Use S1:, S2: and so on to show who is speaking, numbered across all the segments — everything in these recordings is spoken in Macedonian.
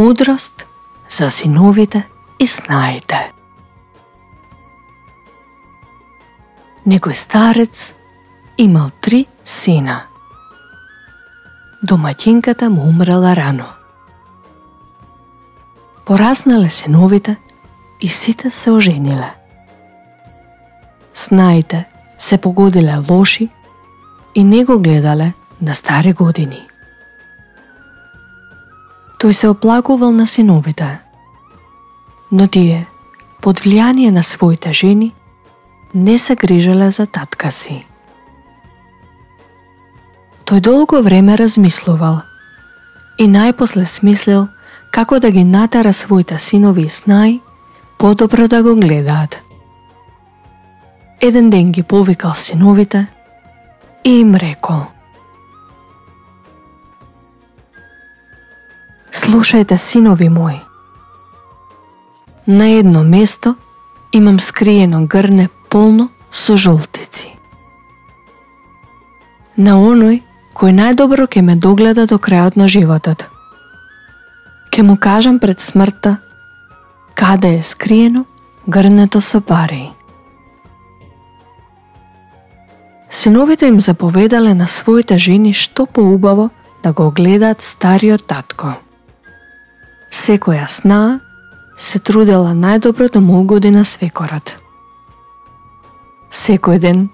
S1: Мудрост за синовите и снаите. Некој старец имал 3 сина. Домаќинката му умрела рано. Пораснале синовите и сите се ожениле. Снаите се погодиле лоши и не го гледале на стари години. Тој се оплакувал на синовите, но тие, под влијание на своите жени, не се грижеле за татка си. Тој долго време размислувал и најпосле смислил како да ги натера своите синови и снаи подобро да го гледаат. Еден ден ги повикал синовите и им рекол: Слушајте, синови мои, на едно место имам скриено грне полно со жолтици. На оној кој најдобро ќе ме догледа до крајот на животот, ќе му кажам пред смртта каде е скриено грнето со пари. Синовите им заповедале на своите жени што поубаво да го гледаат стариот татко. Секоја снаа се трудела најдобро да му угоди на свекорот. Секој ден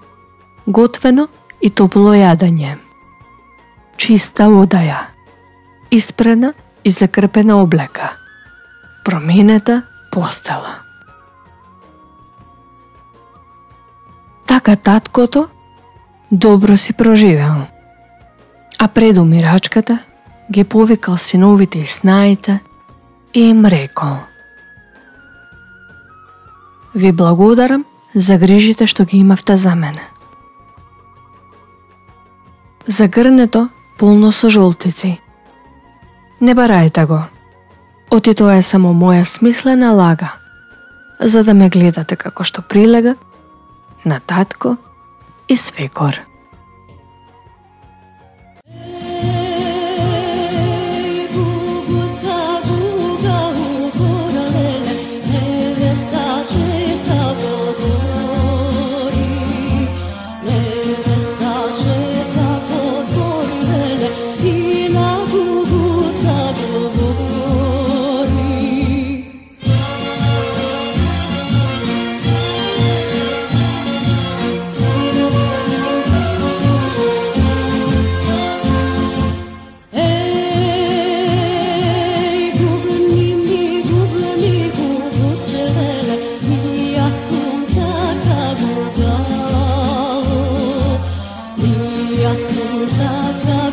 S1: готвено и топло јадење, чиста одаја, испрена и закрпена облека, променета постела. Така таткото добро си проживел, а пред умирачката ги повикал синовите и снаите и им рекол: Ви благодарам за грижите што ги имавте за мене. За грнето полно со жолтици не барајте го, оти тоа е само моја смислена лага, за да ме гледате како што прилега на татко и свекор.
S2: Assunta